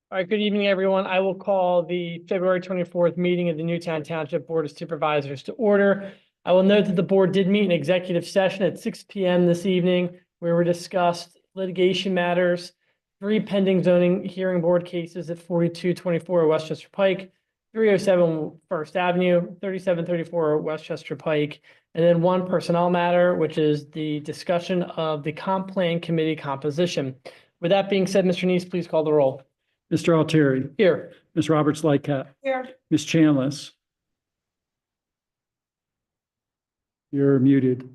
All right, good evening, everyone. I will call the February 24th meeting of the Newtown Township Board of Supervisors to order. I will note that the board did meet in executive session at 6 p.m. this evening, where we discussed litigation matters, 3 pending zoning hearing board cases at 4224 Westchester Pike, 307 First Avenue, 3734 Westchester Pike, and then 1 personnel matter, which is the discussion of the comp plan committee composition. With that being said, Mr. Neese, please call the roll. Mr. Altieri. Here. Ms. Roberts Lightcap. Here. Ms. Chanlis. You're muted.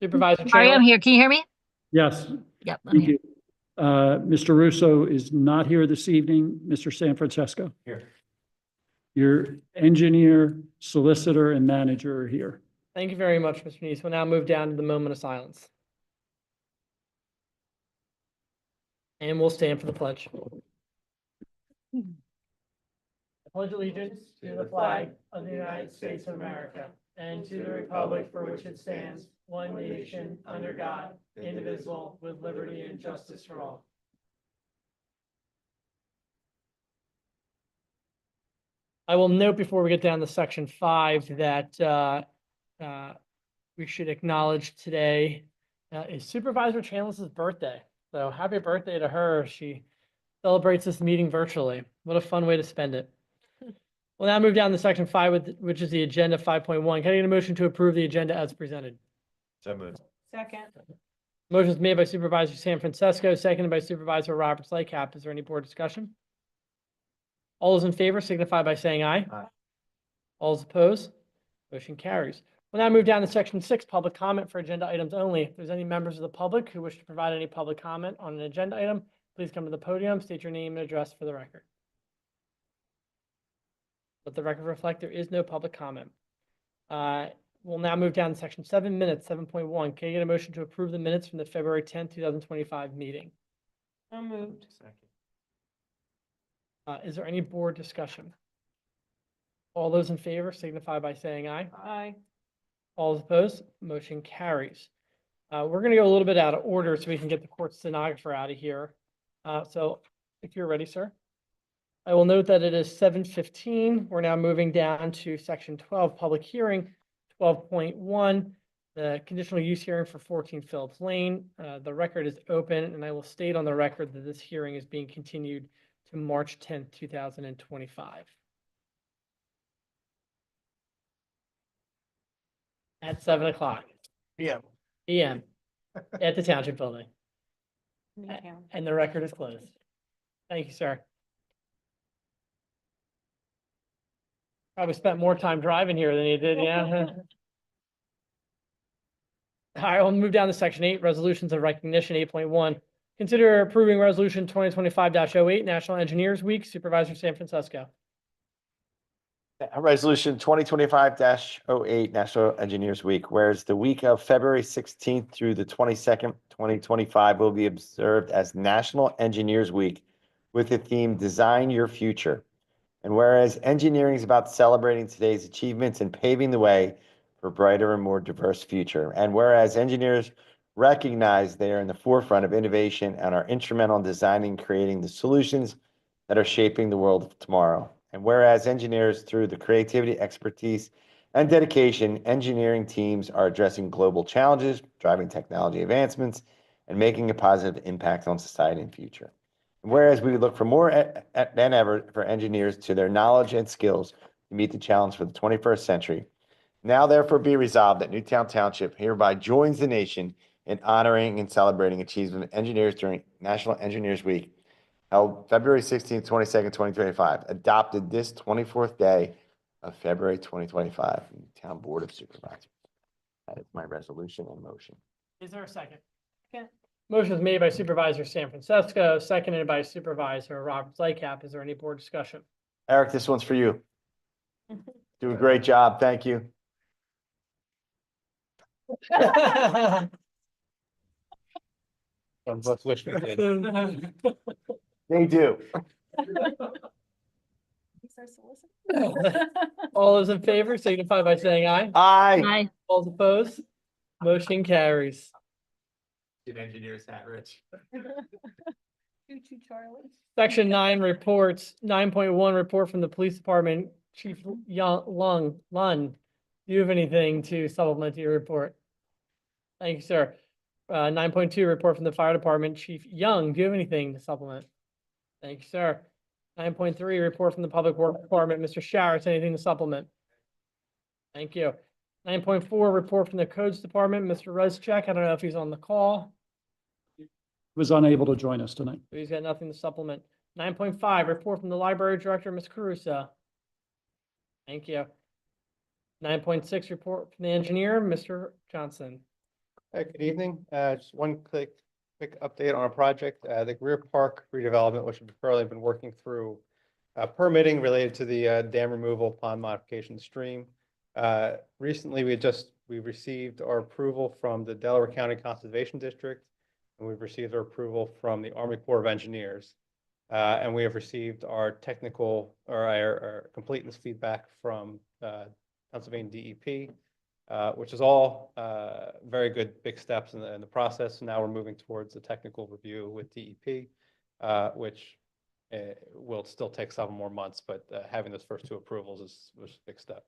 Supervisor Sorry, I'm Chandler. here. Can you hear me? Yes. Yep. I'm thank here. you. Mr. Russo is not here this evening. Mr. San Francisco. Here. Your engineer, solicitor, and manager are here. Thank you very much, Mr. Neese. We'll now move down to the moment of silence. And we'll stand for the pledge. I pledge allegiance to the flag of the United States of America and to the republic for which it stands, one nation, under God, indivisible, with liberty and justice for all. I will note before we get down to section 5 that we should acknowledge today is Supervisor Chanlis's birthday. So happy birthday to her. She celebrates this meeting virtually. What a fun way to spend it. We'll now move down to section 5, which is the agenda 5.1. Can I get a motion to approve the agenda as presented? So moved. Second. Motion is made by Supervisor San Francisco, seconded by Supervisor Roberts Lightcap. Is there any board discussion? All those in favor signify by saying aye. Aye. All those opposed? Motion carries. We'll now move down to section 6, public comment for agenda items only. If there's any members of the public who wish to provide any public comment on an agenda item, please come to the podium, state your name and address for the record. Let the record reflect there is no public comment. We'll now move down to section 7, minutes, 7.1. Can I get a motion to approve the minutes from the February 10th, 2025 meeting? So moved. Second. Is there any board discussion? All those in favor signify by saying aye. Aye. All those opposed, motion carries. We're going to go a little bit out of order so we can get the court stenographer out of here. So if you're ready, sir. I will note that it is 7:15. We're now moving down to section 12, public hearing, 12.1, the conditional use hearing for 14 Phillips Lane. The record is open, and I will state on the record that this hearing is being continued to March 10th, 2025. At 7 o'clock Yeah. PM at the Township Building. And the record is closed. Thank you, sir. Probably spent more time driving here than you did, yeah. All right, we'll move down to section 8, resolutions of recognition, 8.1. Consider approving resolution 2025-08, National Engineers Week. Supervisor San Francisco. Resolution 2025-08, National Engineers Week, whereas the week of February 16th through the 22nd, 2025 will be observed as National Engineers Week with the theme Design Your Future. And whereas engineering is about celebrating today's achievements and paving the way for a brighter and more diverse future. And whereas engineers recognize they are in the forefront of innovation and are instrumental in designing and creating the solutions that are shaping the world of tomorrow. And whereas engineers, through the creativity, expertise, and dedication, engineering teams are addressing global challenges, driving technology advancements, and making a positive impact on society and future. And whereas we look for more than ever for engineers to their knowledge and skills to meet the challenge for the 21st century, now therefore be resolved that Newtown Township hereby joins the nation in honoring and celebrating achievements of engineers during National Engineers Week, held February 16th, 22nd, 2025, adopted this 24th day of February 2025 in the Town Board of Supervisors. That is my resolution and motion. Is there a second? Second. Motion is made by Supervisor San Francisco, seconded by Supervisor Roberts Lightcap. Is there any board discussion? Eric, this one's for you. Do a great job. Thank you. They do. All those in favor signify by saying aye. Aye. Aye. All those opposed, motion carries. Engineers hat, Rich. Section 9 reports, 9.1 report from the police department, Chief Lunn. Do you have anything to supplement your report? Thank you, sir. 9.2 report from the fire department, Chief Young. Do you have anything to supplement? Thank you, sir. 9.3 report from the public works department, Mr. Sharretts. Anything to supplement? Thank you. 9.4 report from the codes department, Mr. Reczek. I don't know if he's on the call. Was unable to join us tonight. He's got nothing to supplement. 9.5 report from the library director, Ms. Caruso. Thank you. 9.6 report from the engineer, Mr. Johnson. Good evening. Just one quick update on a project, the Greer Park redevelopment, which we've currently been working through permitting related to the dam removal, pond modification stream. Recently, we received our approval from the Delaware County Conservation District, and we've received our approval from the Army Corps of Engineers. And we have received our technical or our completeness feedback from Pennsylvania DEP. Which is all very good big steps in the process. Now we're moving towards the technical review with DEP, which will still take several more months, but having those first two approvals was a big step.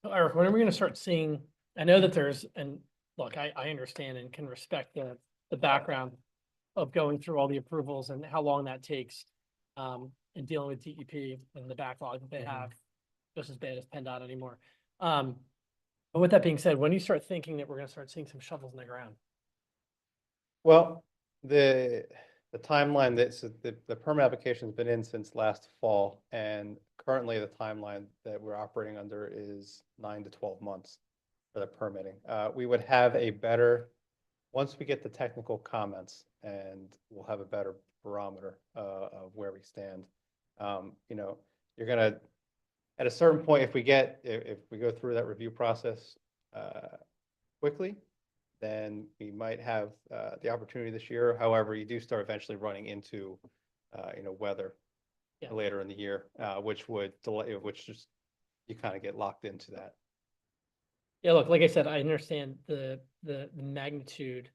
So Eric, when are we going to start seeing, I know that there's, and look, I understand and can respect the background of going through all the approvals and how long that takes and dealing with DEP and the backlog that they have, just as bad as PennDOT anymore. But with that being said, when do you start thinking that we're going to start seeing some shovels in the ground? Well, the timeline the permit application has been in since last fall, and currently the timeline that we're operating under is 9 to 12 months for the permitting. We would have a better, once we get the technical comments, and we'll have a better barometer of where we stand. You know, you're gonna, at a certain point, if we go through that review process quickly, then we might have the opportunity this year. However, you do start eventually running into weather later in the year, which would delay, just you kind of get locked into that. Yeah, look, like I said, I understand the magnitude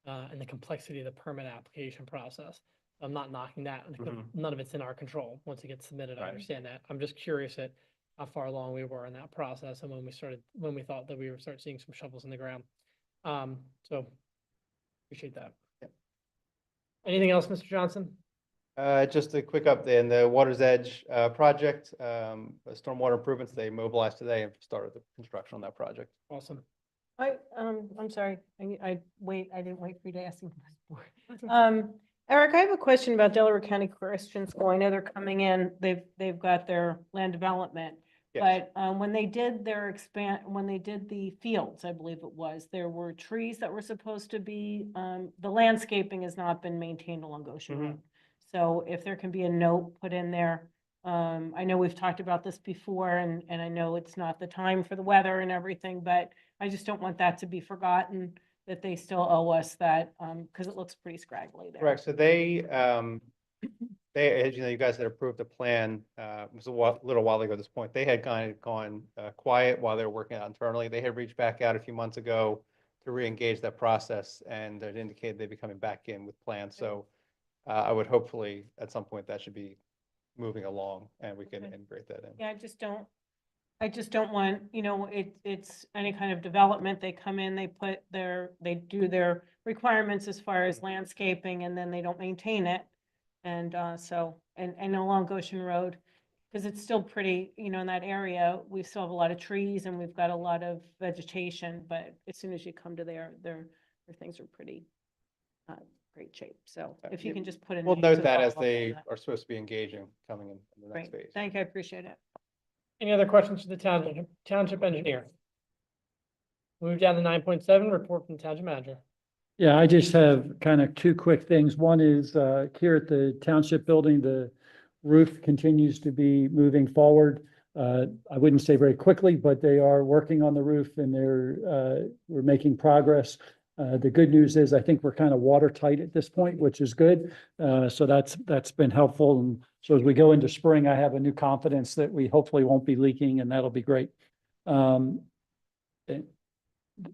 and the complexity of the permit application process. I'm not knocking that. None of it's in our control. Once it gets submitted, I understand that. I'm just curious at how far along we were in that process and when we thought that we would start seeing some shovels in the ground. So appreciate that. Yeah. Anything else, Mr. Johnson? Just a quick update in the Water's Edge project, stormwater improvements. They mobilized today and started the construction on that project. Awesome. I'm sorry. I didn't wait for you to ask me this before. Eric, I have a question about Delaware County Christian School. I know they're coming in, they've got their land development. Yes. But when they did when they did the fields, I believe it was, there were trees that were supposed to be, the landscaping has not been maintained along Goshen Road. So if there can be a note put in there, I know we've talked about this before, and I know it's not the time for the weather and everything, but I just don't want that to be forgotten, that they still owe us that, because it looks pretty scraggly there. Correct. So they, as you know, you guys had approved a plan, it was a little while ago at this point. They had kind of gone quiet while they were working out internally. They had reached back out a few months ago to re-engage that process, and it indicated they'd be coming back in with plans. So I would hopefully at some point that should be moving along and we can integrate that in. Yeah, I just don't want, it's any kind of development. They come in, they do their requirements as far as landscaping, and then they don't maintain it. And and along Goshen Road, because it's still pretty, in that area, we still have a lot of trees and we've got a lot of vegetation, but as soon as you come to their things are pretty great shape. So if you can just put in. We'll note that as they are supposed to be engaging coming in the next phase. Thank you, I appreciate it. Any other questions for the township engineer? Move down to 9.7, report from the township manager. Yeah, I just have kind of two quick things. One is here at the township building, the roof continues to be moving forward. I wouldn't say very quickly, but they are working on the roof and we're making progress. The good news is I think we're kind of watertight at this point, which is good. So that's been helpful. And so as we go into spring, I have a new confidence that we hopefully won't be leaking, and that'll be great.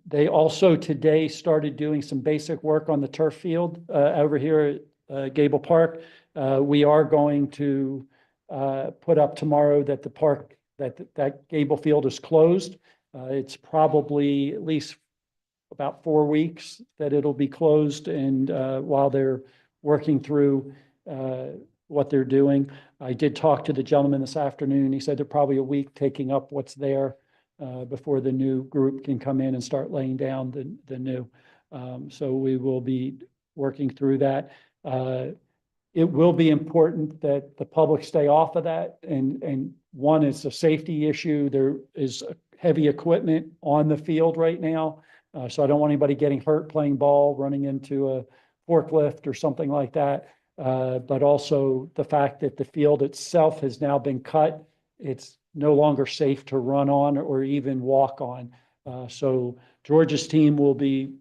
They also today started doing some basic work on the turf field over here at Gable Park. We are going to put up tomorrow that the park, that Gable Field is closed. It's probably at least about 4 weeks that it'll be closed, and while they're working through what they're doing. I did talk to the gentleman this afternoon. He said they're probably a week taking up what's there before the new group can come in and start laying down the new. So we will be working through that. It will be important that the public stay off of that. And one, it's a safety issue. There is heavy equipment on the field right now. So I don't want anybody getting hurt playing ball, running into a forklift or something like that. But also the fact that the field itself has now been cut. It's no longer safe to run on or even walk on. So George's team will be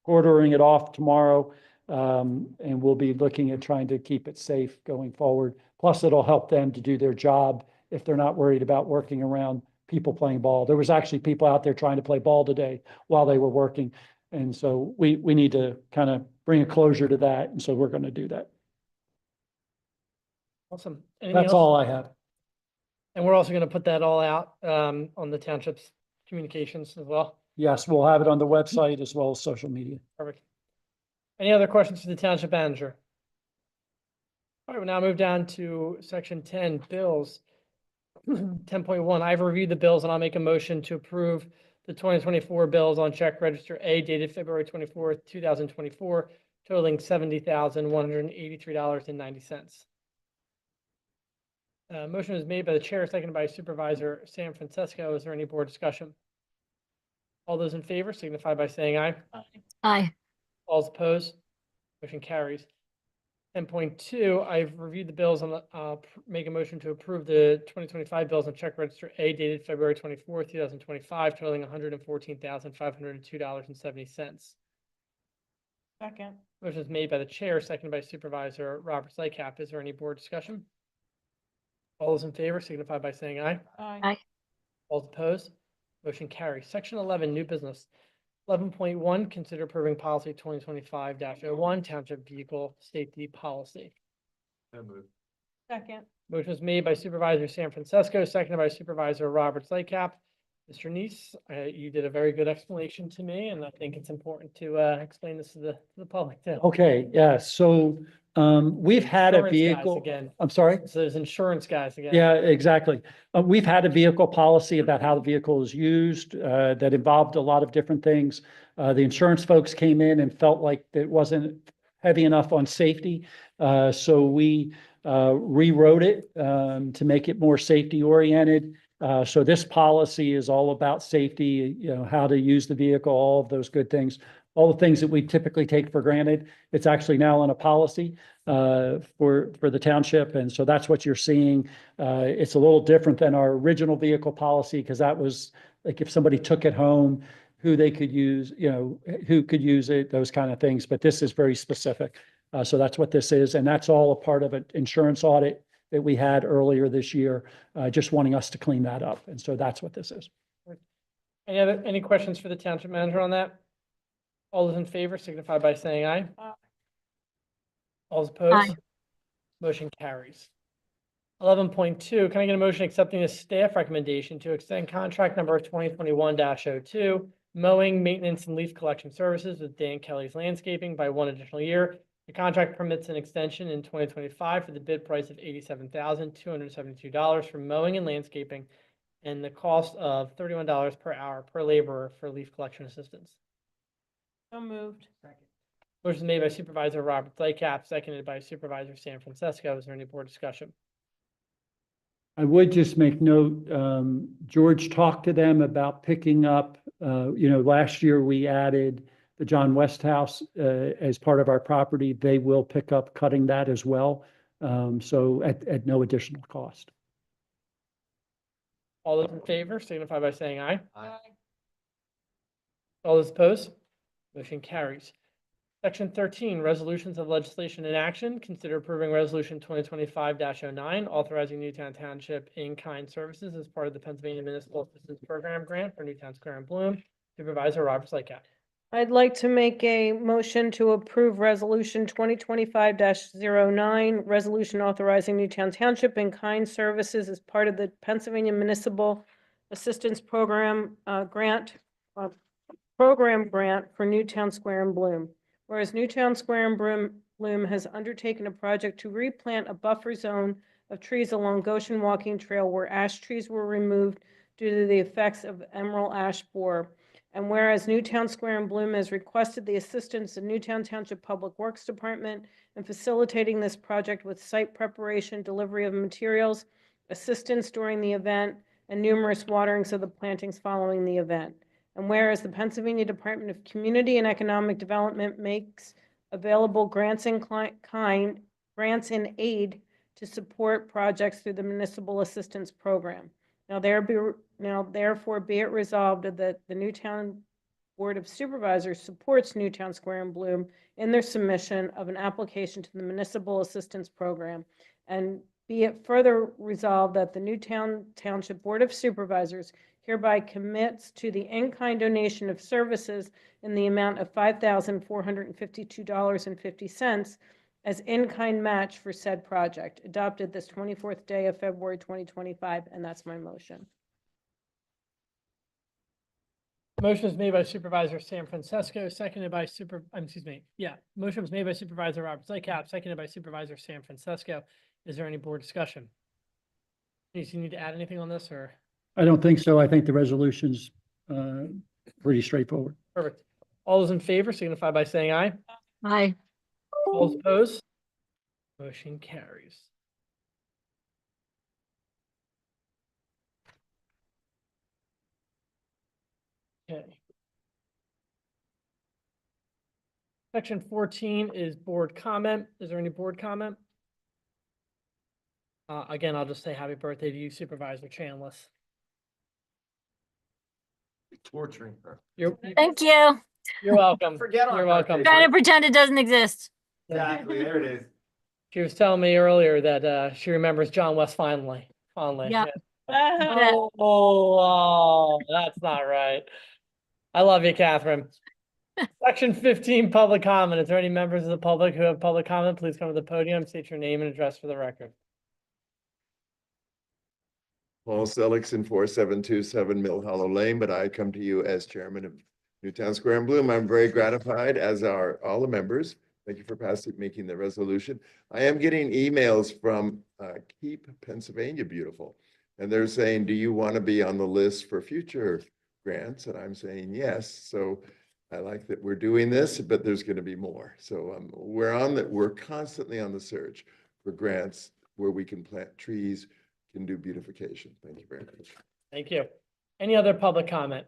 ordering it off tomorrow. And we'll be looking at trying to keep it safe going forward. Plus, it'll help them to do their job if they're not worried about working around people playing ball. There was actually people out there trying to play ball today while they were working. And so we need to kind of bring a closure to that. And so we're going to do that. Awesome. Anything That's else? all I have. And we're also going to put that all out on the township's communications as well. Yes, we'll have it on the website as well as social media. Perfect. Any other questions for the township manager? All right, we'll now move down to section 10, bills. 10.1, I've reviewed the bills and I'll make a motion to approve the 2024 bills on check register A dated February 24th, 2024, totaling $70,183.90. Motion was made by the chair, seconded by Supervisor San Francisco. Is there any board discussion? All those in favor signify by saying aye. Aye. All opposed? Motion carries. 10.2, I've reviewed the bills and make a motion to approve the 2025 bills on check register A dated February 24th, 2025, totaling $114,502.70. Second. Motion is made by the chair, seconded by Supervisor Robert Lycap. Is there any board discussion? All those in favor signify by saying aye. Aye. All opposed? Motion carries. Section 11, new business. 11.1, consider approving policy 2025-01, township vehicle safety policy. Second. Motion was made by Supervisor San Francisco, seconded by Supervisor Robert Lycap. Mr. Neese, you did a very good explanation to me, and I think it's important to explain this to the public too. Okay, yeah, so we've had a Insurance guys vehicle. again. I'm sorry? So there's insurance guys again. Yeah, exactly. We've had a vehicle policy about how the vehicle is used that involved a lot of different things. The insurance folks came in and felt like it wasn't heavy enough on safety. So we rewrote it to make it more safety oriented. So this policy is all about safety, you know, how to use the vehicle, all of those good things. All the things that we typically take for granted, it's actually now in a policy for the township. And so that's what you're seeing. It's a little different than our original vehicle policy because that was like if somebody took it home, who they could use, you know, who could use it, those kind of things. But this is very specific. So that's what this is. And that's all a part of an insurance audit that we had earlier this year, just wanting us to clean that up. And so that's what this is. Any questions for the township manager on that? All those in favor signify by saying aye. Aye. All opposed? Aye. Motion carries. 11.2, can I get a motion accepting the staff recommendation to extend contract number 2021-02, mowing, maintenance, and leaf collection services with Dan Kelly's Landscaping by 1 additional year. The contract permits an extension in 2025 for the bid price of $87,272 for mowing and landscaping and the cost of $31 per hour per laborer for leaf collection assistance. So moved. Motion made by Supervisor Robert Lycap, seconded by Supervisor San Francisco. Is there any board discussion? I would just make note, George talked to them about picking up, you know, last year we added the John West House as part of our property. They will pick up cutting that as well. So at no additional cost. All those in favor signify by saying aye. Aye. All those opposed? Motion carries. Section 13, resolutions of legislation in action. Consider approving resolution 2025-09, authorizing Newtown Township in-kind services as part of the Pennsylvania Municipal Assistance Program grant for Newtown Square and Bloom Supervisor Roberts Lycap. I'd like to make a motion to approve resolution 2025-09, resolution authorizing Newtown Township in-kind services as part of the Pennsylvania Municipal Assistance Program, program grant for Newtown Square and Bloom. Whereas Newtown Square and Bloom has undertaken a project to replant a buffer zone of trees along Goshen Walking Trail where ash trees were removed due to the effects of emerald ash borer. And whereas Newtown Square and Bloom has requested the assistance of Newtown Township Public Works Department in facilitating this project with site preparation, delivery of materials, assistance during the event, and numerous waterings of the plantings following the event. And whereas the Pennsylvania Department of Community and Economic Development makes available grants in aid to support projects through the Municipal Assistance Program. Now therefore be it resolved that the Newtown Board of Supervisors supports Newtown Square and Bloom in their submission of an application to the Municipal Assistance Program. And be it further resolved that the Newtown Township Board of Supervisors hereby commits to the in-kind donation of services in the amount of $5,452.50 as in-kind match for said project, adopted this 24th day of February 2025, and that's my motion. Motion is made by Supervisor San Francisco, seconded by motion was made by Supervisor Roberts Lycap, seconded by Supervisor San Francisco. Is there any board discussion? Do you need to add anything on this, or? I don't think so. I think the resolution's pretty straightforward. Perfect. All those in favor signify by saying aye. Aye. All those opposed? Motion carries. Okay. Section 14 is board comment. Is there any board comment? Again, I'll just say happy birthday to you, Supervisor Chanlis. Torturing her. Thank you. You're welcome. Forget on You're her welcome. birthday. Trying to pretend it doesn't exist. Exactly, there it is. She was telling me earlier that she remembers John West fondly. Yeah. Oh, that's not right. I love you, Catherine. Section 15, public comment. Is there any members of the public who have public comment? Please come to the podium, state your name and address for the record. Paul Seligson, 4727 Mill Hollow Lane, but I come to you as chairman of Newtown Square and Bloom. I'm very gratified, as are all the members. Thank you for making the resolution. I am getting emails from Keep Pennsylvania Beautiful, and they're saying, do you want to be on the list for future grants? And I'm saying yes. So I like that we're doing this, but there's going to be more. So we're constantly on the search for grants where we can plant trees, can do beautification. Thank you very much. Thank you. Any other public comment?